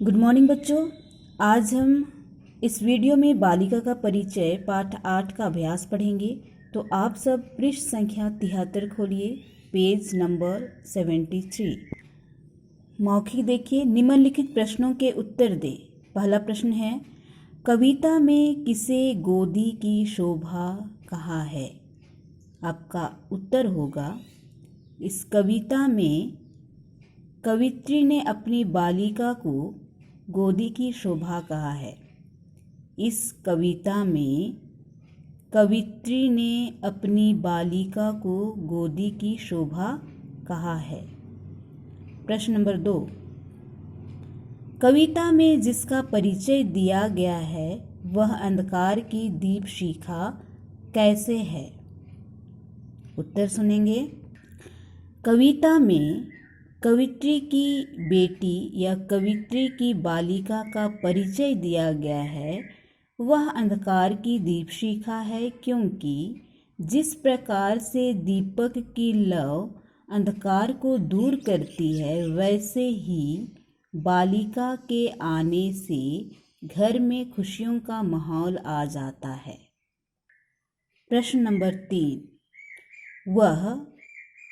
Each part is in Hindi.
गुड मॉर्निंग बच्चों। आज हम इस वीडियो में बालिका का परिचय पाठ 8 का अभ्यास पढ़ेंगे। तो आप सब पृष्ठ संख्या 73 खोलिए, पेज नंबर 73। मौखिक देखिए, निम्नलिखित प्रश्नों के उत्तर दे। पहला प्रश्न है, कविता में किसे गोदी की शोभा कहा है? आपका उत्तर होगा, इस कविता में कवित्री ने अपनी बालिका को गोदी की शोभा कहा है। इस कविता में कवित्री ने अपनी बालिका को गोदी की शोभा कहा है। प्रश्न नंबर 2, कविता में जिसका परिचय दिया गया है वह अंधकार की दीप शिखा कैसे है? उत्तर सुनेंगे। कविता में कवित्री की बेटी या कवित्री की बालिका का परिचय दिया गया है वह अंधकार की दीपशिखा है, क्योंकि जिस प्रकार से दीपक की लौ अंधकार को दूर करती है वैसे ही बालिका के आने से घर में खुशियों का माहौल आ जाता है। प्रश्न नंबर 3, वह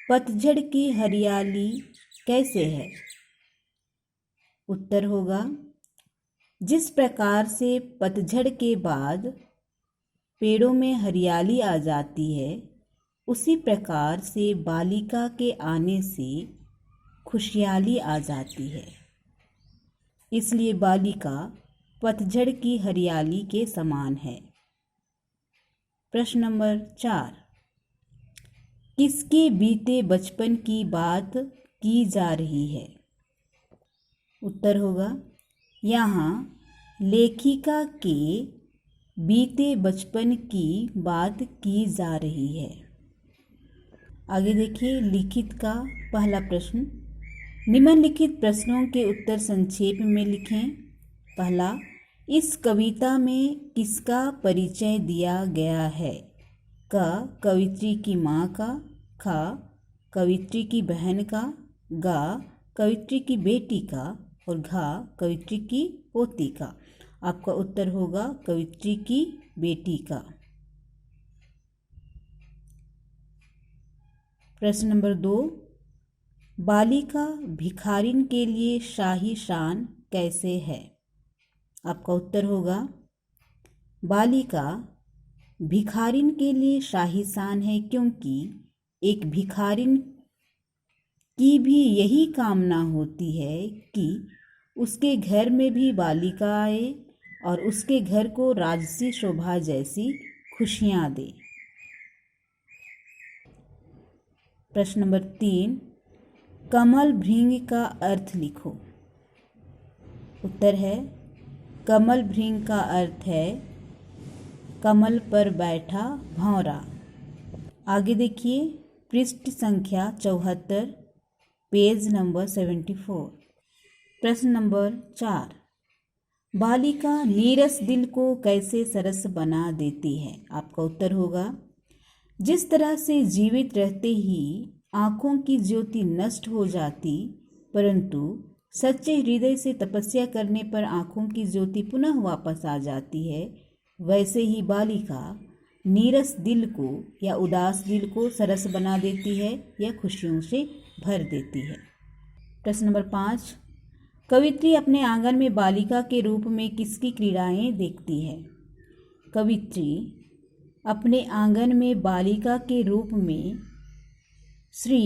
पतझड़ की हरियाली कैसे है? उत्तर होगा, जिस प्रकार से पतझड़ के बाद पेड़ों में हरियाली आ जाती है उसी प्रकार से बालिका के आने से खुशहाली आ जाती है, इसलिए बालिका पतझड़ की हरियाली के समान है। प्रश्न नंबर 4, किसके बीते बचपन की बात की जा रही है? उत्तर होगा, यहाँ लेखिका के बीते बचपन की बात की जा रही है। आगे देखिए, लिखित का पहला प्रश्न, निम्नलिखित प्रश्नों के उत्तर संक्षेप में लिखें। पहला, इस कविता में किसका परिचय दिया गया है? क, कवित्री की माँ का। ख, कवित्री की बहन का। ग, कवित्री की बेटी का। और घ, कवित्री की पोती का। आपका उत्तर होगा कवित्री की बेटी का। प्रश्न नंबर 2, बालिका भिखारिन के लिए शाही शान कैसे है? आपका उत्तर होगा, बालिका भिखारिन के लिए शाही शान है, क्योंकि एक भिखारिन की भी यही कामना होती है कि उसके घर में भी बालिका आए और उसके घर को राजसी शोभा जैसी खुशियां दे। प्रश्न नंबर 3, कमल भृंग का अर्थ लिखो। उत्तर है, कमल भृंग का अर्थ है कमल पर बैठा भंवरा। आगे देखिए, पृष्ठ संख्या 74, पेज नंबर 74। प्रश्न नंबर 4, बालिका नीरस दिल को कैसे सरस बना देती है? आपका उत्तर होगा, जिस तरह से जीवित रहते ही आँखों की ज्योति नष्ट हो जाती परंतु सच्चे हृदय से तपस्या करने पर आँखों की ज्योति पुनः वापस आ जाती है, वैसे ही बालिका नीरस दिल को या उदास दिल को सरस बना देती है या खुशियों से भर देती है। प्रश्न नंबर 5, कवित्री अपने आंगन में बालिका के रूप में किसकी क्रीड़ाएं देखती है? कवित्री अपने आंगन में बालिका के रूप में श्री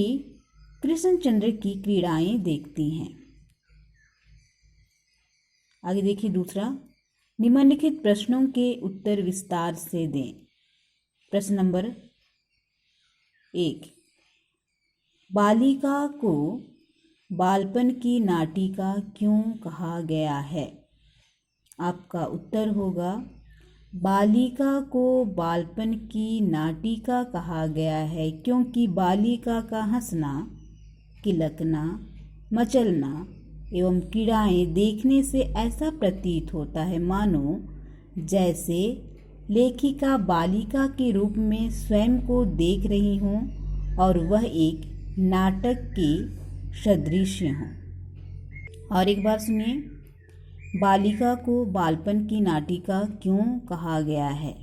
कृष्णचंद्र की क्रीड़ाएं देखती हैं। आगे देखिए, दूसरा, निम्नलिखित प्रश्नों के उत्तर विस्तार से दें। प्रश्न नंबर 1, बालिका को बालपन की नाटिका क्यों कहा गया है? आपका उत्तर होगा, बालिका को बालपन की नाटिका कहा गया है क्योंकि बालिका का हंसना, किलकना, मचलना एवं क्रीड़ाएं देखने से ऐसा प्रतीत होता है मानो जैसे लेखिका बालिका के रूप में स्वयं को देख रही हों और वह एक नाटक के सदृश हों। और एक बार सुनिए, बालिका को बालपन की नाटिका क्यों कहा गया है?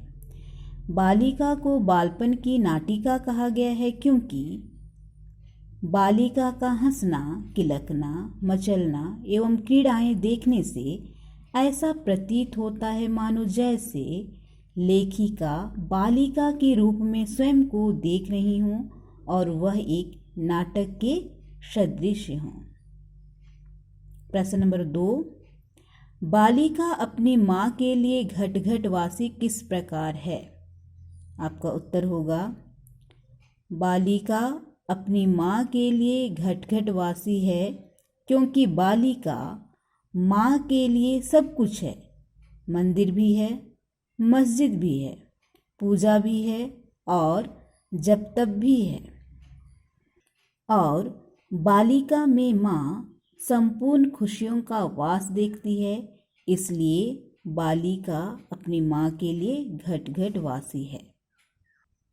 बालिका को बालपन की नाटिका कहा गया है क्योंकि बालिका का हंसना, किलकना, मचलना एवं क्रीड़ाएं देखने से ऐसा प्रतीत होता है मानो जैसे लेखिका बालिका के रूप में स्वयं को देख रही हों और वह एक नाटक के सदृश हों। प्रश्न नंबर 2, बालिका अपनी माँ के लिए घटघटवासी किस प्रकार है? आपका उत्तर होगा, बालिका अपनी माँ के लिए घटघटवासी है क्योंकि बालिका माँ के लिए सब कुछ है। मंदिर भी है, मस्जिद भी है, पूजा भी है और जप तप भी है। और बालिका में माँ संपूर्ण खुशियों का वास देखती है, इसलिए बालिका अपनी माँ के लिए घटघटवासी है।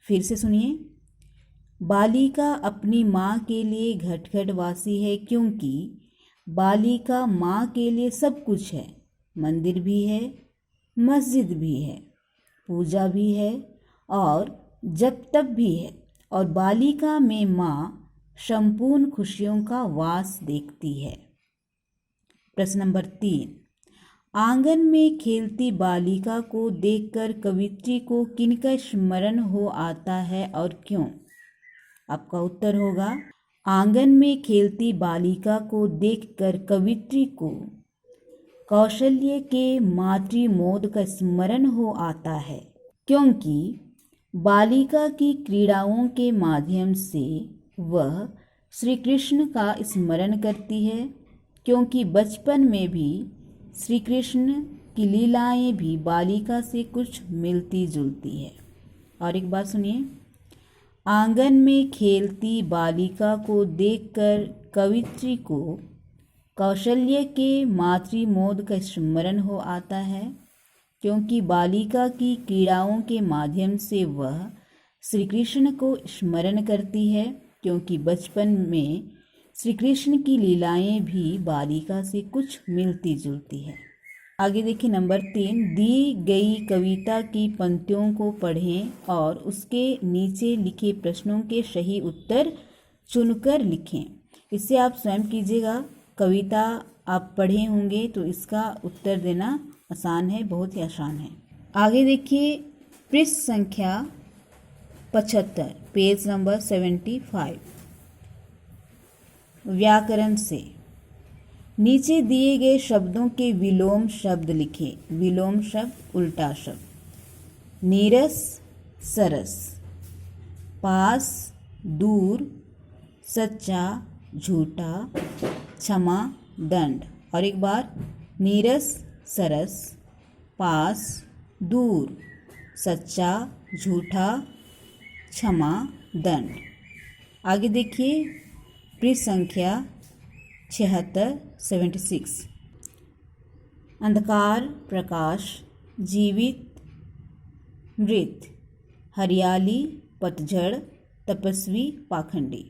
फिर से सुनिए, बालिका अपनी माँ के लिए घटघटवासी है क्योंकि बालिका माँ के लिए सब कुछ है। मंदिर भी है, मस्जिद भी है, पूजा भी है और जप तप भी है। और बालिका में माँ संपूर्ण खुशियों का वास देखती है। प्रश्न नंबर 3, आंगन में खेलती बालिका को देखकर कवित्री को किनका स्मरण हो आता है और क्यों? आपका उत्तर होगा, आंगन में खेलती बालिका को देखकर कवित्री को कौशल्य के मातृमोद का स्मरण हो आता है क्योंकि बालिका की क्रीड़ाओं के माध्यम से वह श्री कृष्ण का स्मरण करती है क्योंकि बचपन में भी श्री कृष्ण की लीलाएं भी बालिका से कुछ मिलती जुलती है। और एक बात सुनिए, आंगन में खेलती बालिका को देखकर कवित्री को कौशल्य के मातृमोद का स्मरण हो आता है क्योंकि बालिका की क्रीड़ाओं के माध्यम से वह श्री कृष्ण को स्मरण करती है क्योंकि बचपन में श्री कृष्ण की लीलाएं भी बालिका से कुछ मिलती जुलती है। आगे देखिए नंबर 3, दी गई कविता की पंक्तियों को पढ़ें और उसके नीचे लिखे प्रश्नों के सही उत्तर चुनकर लिखें। इससे आप स्वयं कीजिएगा, कविता आप पढ़े होंगे तो इसका उत्तर देना आसान है, बहुत ही आसान है। आगे देखिए पृष्ठ संख्या 75, पेज नंबर 75। व्याकरण से नीचे दिए गए शब्दों के विलोम शब्द लिखें। विलोम शब्द उल्टा शब्द, नीरस सरस, पास दूर, सच्चा झूठा, क्षमा दंड। और एक बार, नीरस सरस, पास दूर, सच्चा झूठा, क्षमा दंड। आगे देखिए पृष्ठ संख्या 76, 76। अंधकार प्रकाश, जीवित मृत, हरियाली पतझड़, तपस्वी पाखंडी।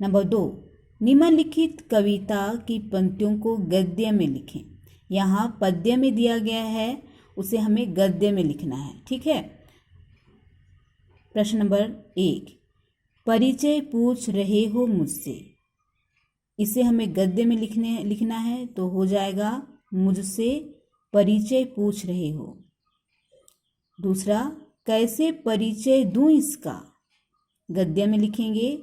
नंबर 2, निम्नलिखित कविता की पंक्तियों को गद्य में लिखें। यहाँ पद्य में दिया गया है, उसे हमें गद्य में लिखना है, ठीक है। प्रश्न नंबर 1, परिचय पूछ रहे हो मुझसे, इसे हमें गद्य में लिखना है तो हो जाएगा, मुझसे परिचय पूछ रहे हो। दूसरा, कैसे परिचय दूं इसका, गद्य में लिखेंगे,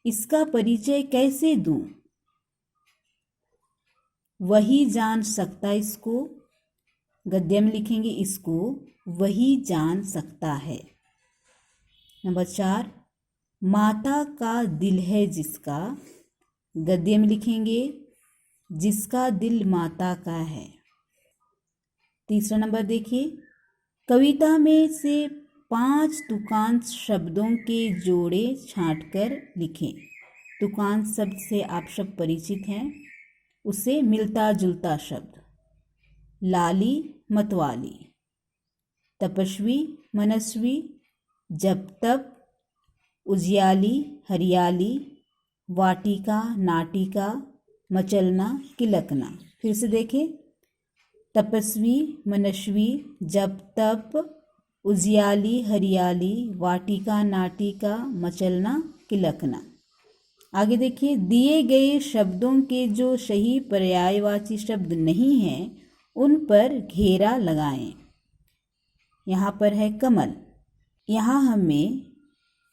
इसका परिचय कैसे दूं, वही जान सकता इसको, गद्य में लिखेंगे, इसको वही जान सकता है। नंबर 4, माता का दिल है जिसका, गद्य में लिखेंगे, जिसका दिल माता का है। तीसरा नंबर देखिए, कविता में से 5 तुकांत शब्दों के जोड़े छांटकर लिखें। तुकांत शब्द से आप सब परिचित हैं, उससे मिलता जुलता शब्द, लाली मतवाली, तपस्वी मनस्वी, जप तप, उजियाली हरियाली, वाटिका नाटिका, मचलना किलकना। फिर से देखें, तपस्वी, मनस्वी, जप तप, उजियाली हरियाली, वाटिका नाटिका, मचलना किलकना। आगे देखिए, दिए गए शब्दों के जो सही पर्यायवाची शब्द नहीं हैं उन पर घेरा लगाएं। यहाँ पर है कमल। यहाँ हमें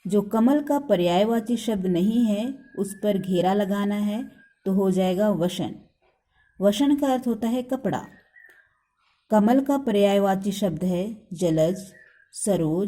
जो कमल का पर्यायवाची शब्द नहीं है उस पर घेरा लगाना है, तो हो जाएगा वसन। वसन का अर्थ होता है कपड़ा। कमल का पर्यायवाची शब्द है जलज, सरोज,